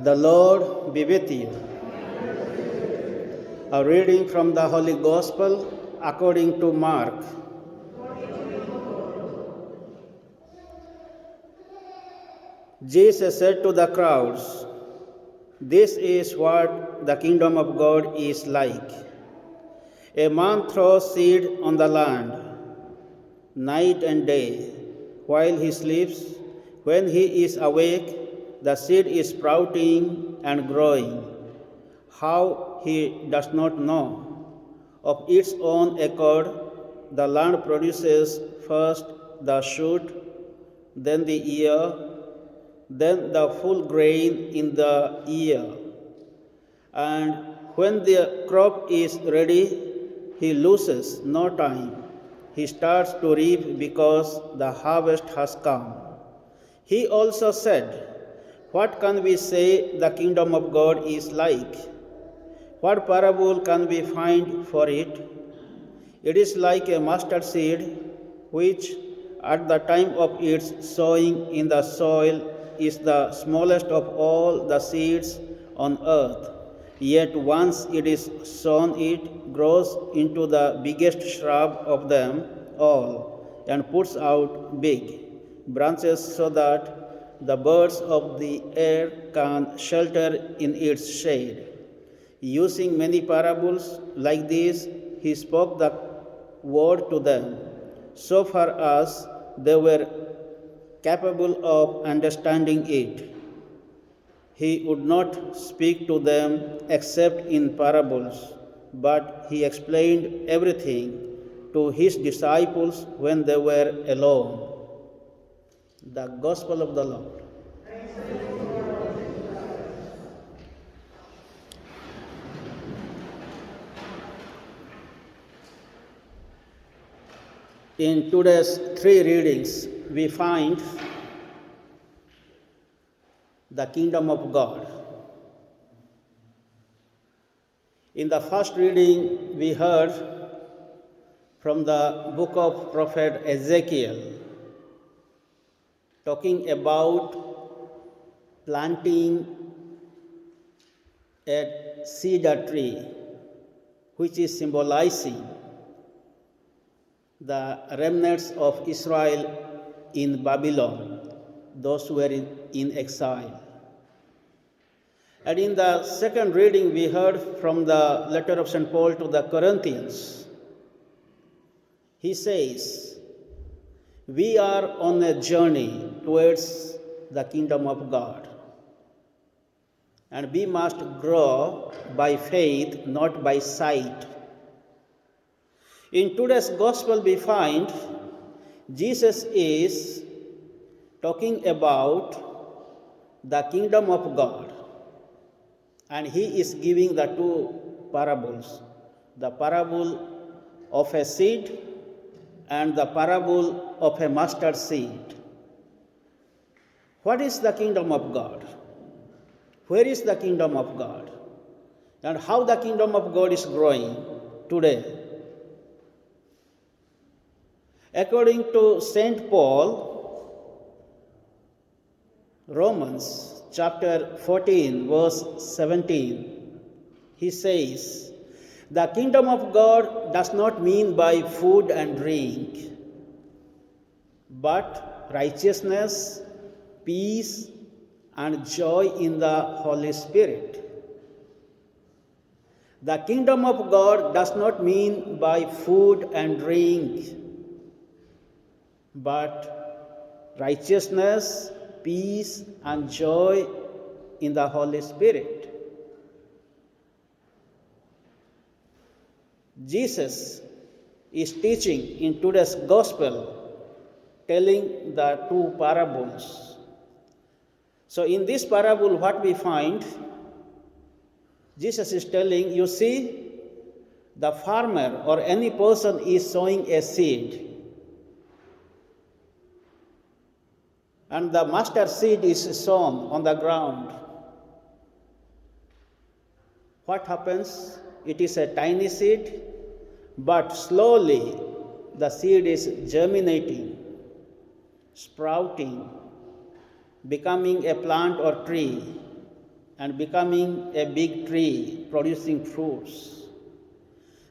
The Lord be with you. A reading from the Holy Gospel according to Mark. Jesus said to the crowds, "This is what the kingdom of God is like. A man throws seed on the land, night and day, while he sleeps. When he is awake, the seed is sprouting and growing. How he does not know. Of its own accord, the land produces first the shoot, then the ear, then the full grain in the ear. And when the crop is ready, he loses no time. He starts to reap because the harvest has come." He also said, "What can we say the kingdom of God is like? What parable can we find for it? It is like a mustard seed, which at the time of its sowing in the soil is the smallest of all the seeds on earth. Yet once it is sown, it grows into the biggest shrub of them all and puts out big branches so that the birds of the air can shelter in its shade." Using many parables like these, he spoke the word to them, so far as they were capable of understanding it. He would not speak to them except in parables, but he explained everything to his disciples when they were alone. The Gospel of the Lord. In today's three readings, we find the kingdom of God. In the first reading, we heard from the book of prophet Ezekiel, talking about planting a cedar tree, which is symbolizing the remnants of Israel in Babylon, those who were in exile. And in the second reading, we heard from the letter of St. Paul to the Corinthians. He says, "We are on a journey towards the kingdom of God, and we must grow by faith, not by sight." In today's gospel, we find Jesus is talking about the kingdom of God, and he is giving the two parables, the parable of a seed and the parable of a mustard seed. What is the kingdom of God? Where is the kingdom of God? And how the kingdom of God is growing today? According to St. Paul, Romans chapter 14, verse 17, he says, "The kingdom of God does not mean by food and drink, but righteousness, peace, and joy in the Holy Spirit." The kingdom of God does not mean by food and drink, but righteousness, peace, and joy in the Holy Spirit. Jesus is teaching in today's gospel, telling the two parables. So in this parable, what we find, Jesus is telling, you see, the farmer or any person is sowing a seed, and the mustard seed is sown on the ground. What happens? It is a tiny seed, but slowly the seed is germinating, sprouting, becoming a plant or tree, and becoming a big tree producing fruits.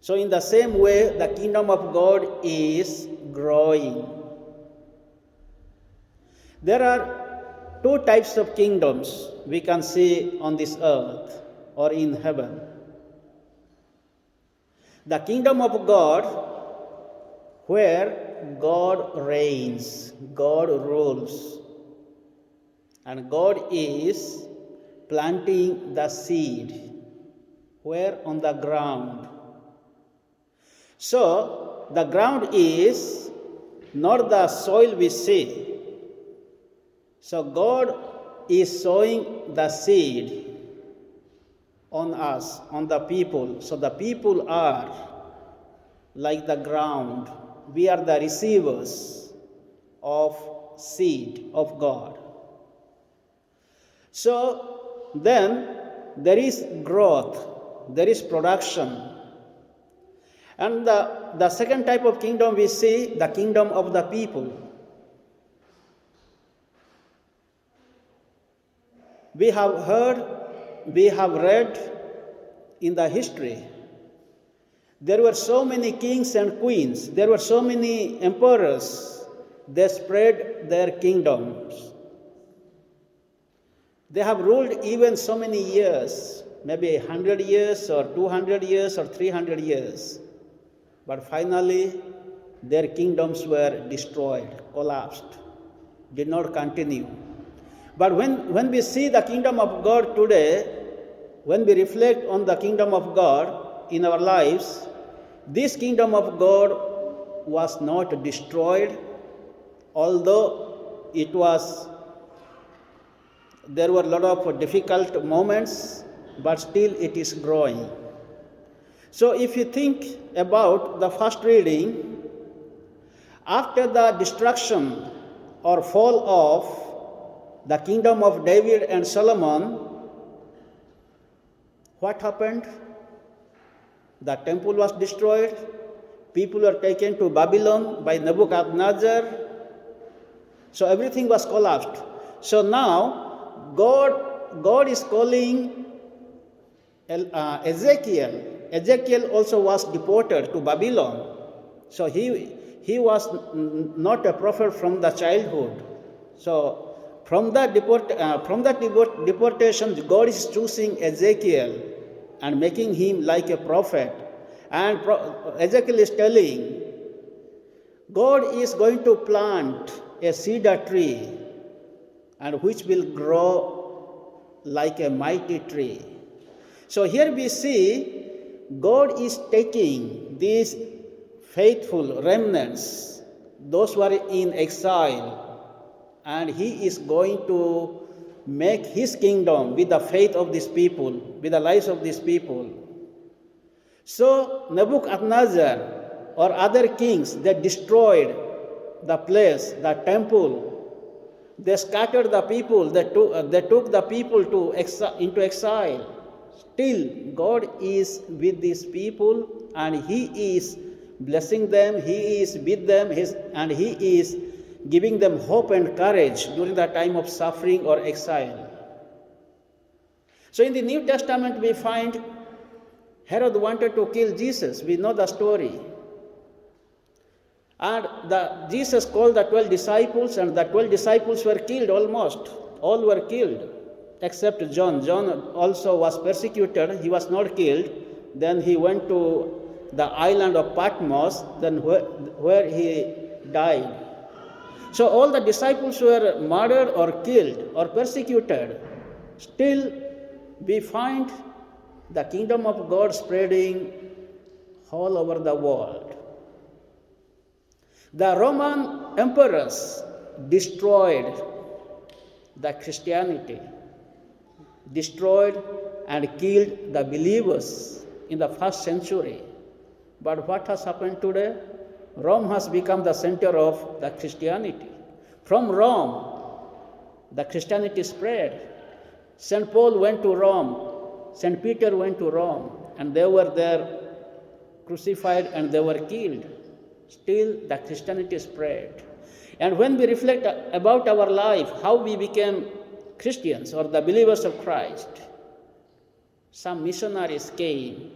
So in the same way, the kingdom of God is growing. There are two types of kingdoms we can see on this earth or in heaven. The kingdom of God, where God reigns, God rules, and God is planting the seed, where on the ground. So, the ground is not the soil we see. So, God is sowing the seed on us, on the people. So, the people are like the ground. We are the receivers of seed of God. So, then there is growth, there is production. And the second type of kingdom we see, the kingdom of the people. We have heard, we have read in the history, there were so many kings and queens, there were so many emperors, they spread their kingdoms. They have ruled even so many years, maybe 100 years or 200 years or 300 years. But finally, their kingdoms were destroyed, collapsed, did not continue. But when we see the kingdom of God today, when we reflect on the kingdom of God in our lives, this kingdom of God was not destroyed, although there were a lot of difficult moments, but still it is growing. So if you think about the first reading, after the destruction or fall of the kingdom of David and Solomon, what happened? The temple was destroyed, people were taken to Babylon by Nebuchadnezzar, so everything was collapsed. So now, God is calling Ezekiel. Ezekiel also was deported to Babylon. So he was not a prophet from the childhood. So from that deportation, God is choosing Ezekiel and making him like a prophet. And Ezekiel is telling, God is going to plant a cedar tree, and which will grow like a mighty tree. So here we see God is taking these faithful remnants, those who are in exile, and he is going to make his kingdom with the faith of these people, with the lives of these people. So Nebuchadnezzar or other kings, they destroyed the place, the temple. They scattered the people, they took the people into exile. Still, God is with these people and he is blessing them, he is with them, and he is giving them hope and courage during the time of suffering or exile. So in the New Testament, we find Herod wanted to kill Jesus. We know the story. And Jesus called the 12 disciples, and the 12 disciples were killed almost. All were killed, except John. John also was persecuted. He was not killed. Then he went to the island of Patmos, then where he died. So all the disciples were murdered or killed or persecuted. Still, we find the kingdom of God spreading all over the world. The Roman emperors destroyed the Christianity, destroyed and killed the believers in the first century. But what has happened today? Rome has become the center of the Christianity. From Rome, the Christianity spread. St. Paul went to Rome, St. Peter went to Rome, and they were there crucified and they were killed. Still, the Christianity spread. And when we reflect about our life, how we became Christians or the believers of Christ, some missionaries came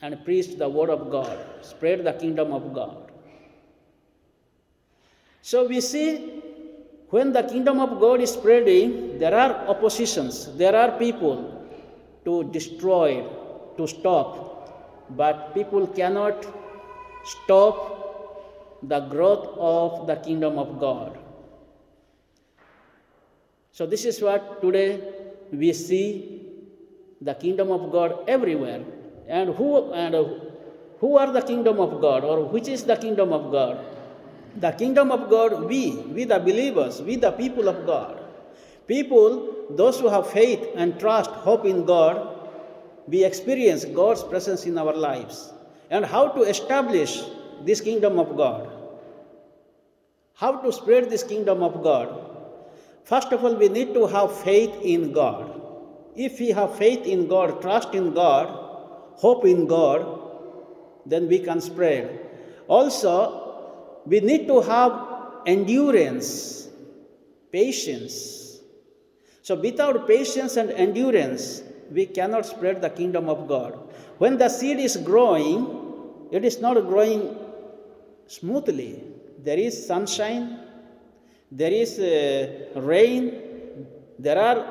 and preached the word of God, spread the kingdom of God. So we see when the kingdom of God is spreading, there are oppositions, there are people to destroy, to stop, but people cannot stop the growth of the kingdom of God. So this is what today we see the kingdom of God everywhere. And who are the kingdom of God, or which is the kingdom of God? The kingdom of God, we the believers, we the people of God. People, those who have faith and trust, hope in God, we experience God's presence in our lives. And how to establish this kingdom of God? How to spread this kingdom of God? First of all, we need to have faith in God. If we have faith in God, trust in God, hope in God, then we can spread. Also, we need to have endurance, patience. So without patience and endurance, we cannot spread the kingdom of God. When the seed is growing, it is not growing smoothly. There is sunshine, there is rain, there are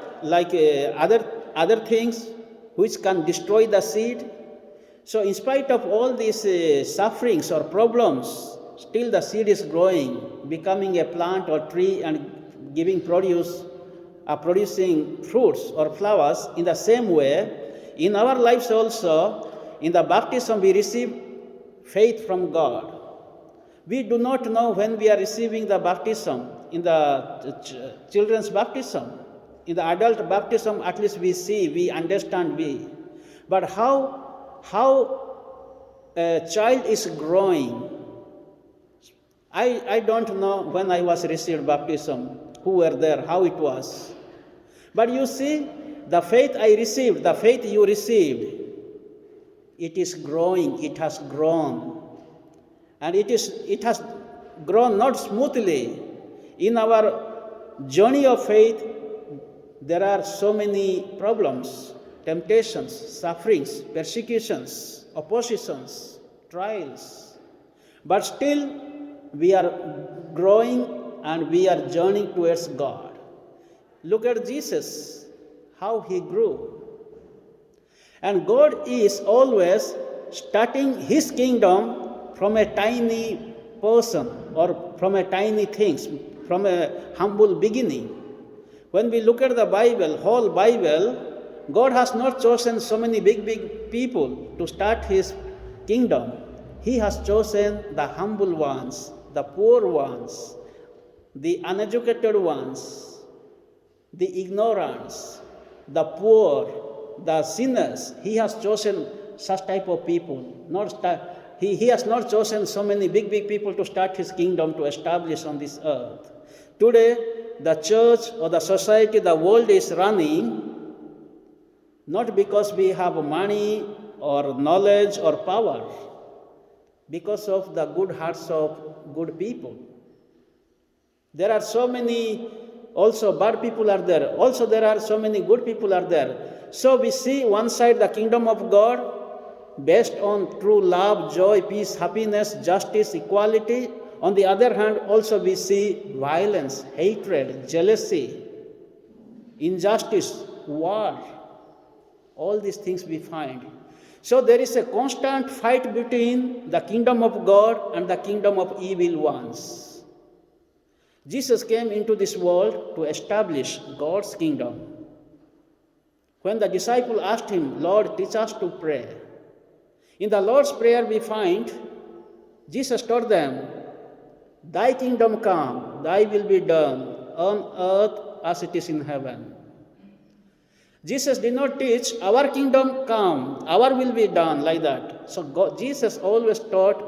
other things which can destroy the seed. So in spite of all these sufferings or problems, still the seed is growing, becoming a plant or tree and giving producing fruits or flowers. In the same way, in our lives also, in the baptism we receive faith from God. We do not know when we are receiving the baptism, in the children's baptism. In the adult baptism, at least we see, we understand, But how a child is growing, I don't know when I was received baptism, who were there, how it was. But you see, the faith I received, the faith you received, it is growing, it has grown. And it has grown not smoothly. In our journey of faith, there are so many problems, temptations, sufferings, persecutions, oppositions, trials. But still, we are growing and we are journeying towards God. Look at Jesus, how he grew. And God is always starting his kingdom from a tiny person or from a tiny things, from a humble beginning. When we look at the Bible, whole Bible, God has not chosen so many big people to start his kingdom. He has chosen the humble ones, the poor ones, the uneducated ones, the ignorants, the poor, the sinners. He has chosen such type of people. He has not chosen so many big people to start his kingdom to establish on this earth. Today, the church or the society, the world is running not because we have money or knowledge or power, because of the good hearts of good people. There are so many also bad people are there. Also there are so many good people are there. So we see one side the kingdom of God based on true love, joy, peace, happiness, justice, equality. On the other hand, also we see violence, hatred, jealousy, injustice, war. All these things we find. So there is a constant fight between the kingdom of God and the kingdom of evil ones. Jesus came into this world to establish God's kingdom. When the disciple asked him, Lord, teach us to pray. In the Lord's Prayer we find, Jesus told them, Thy kingdom come, thy will be done, on earth as it is in heaven. Jesus did not teach, our kingdom come, our will be done, like that. So Jesus always taught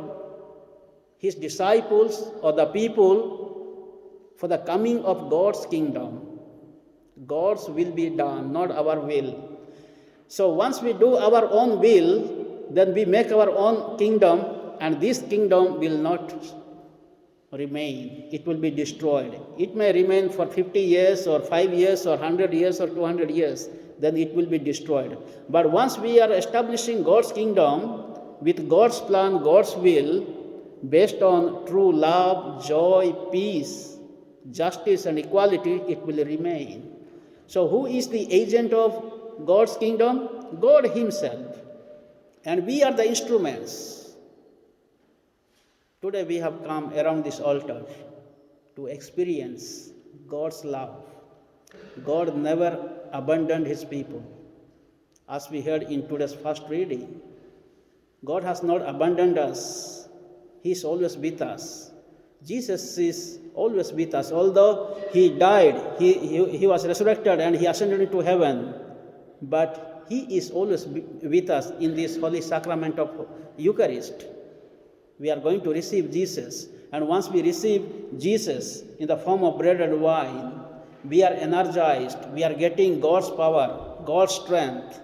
his disciples or the people for the coming of God's kingdom. God's will be done, not our will. So once we do our own will, then we make our own kingdom, and this kingdom will not remain. It will be destroyed. It may remain for 50 years or 5 years or 100 years or 200 years. then it will be destroyed. But once we are establishing God's kingdom with God's plan, God's will, based on true love, joy, peace, justice, and equality, it will remain. So who is the agent of God's kingdom? God himself. And we are the instruments. Today we have come around this altar to experience God's love. God never abandoned his people. As we heard in today's first reading, God has not abandoned us. He is always with us. Jesus is always with us. Although he died, he was resurrected and he ascended into heaven, but he is always with us in this holy sacrament of Eucharist. We are going to receive Jesus, and once we receive Jesus in the form of bread and wine, we are energized, we are getting God's power, God's strength.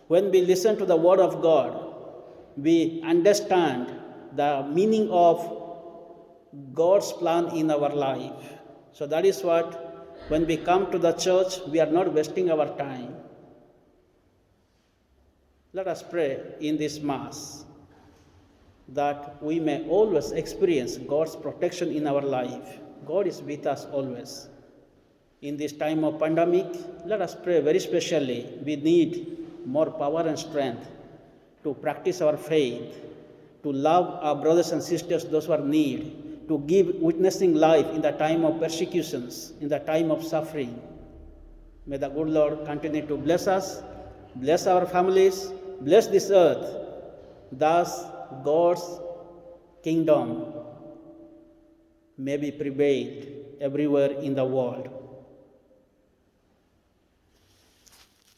When we listen to the word of God, we understand the meaning of God's plan in our life. So that is what, when we come to the church, we are not wasting our time. Let us pray in this Mass that we may always experience God's protection in our life. God is with us always. In this time of pandemic, let us pray very specially. We need more power and strength to practice our faith, to love our brothers and sisters, those who are in need, to give witnessing life in the time of persecutions, in the time of suffering. May the good Lord continue to bless us, bless our families, bless this earth. Thus, God's kingdom may be prevailed everywhere in the world.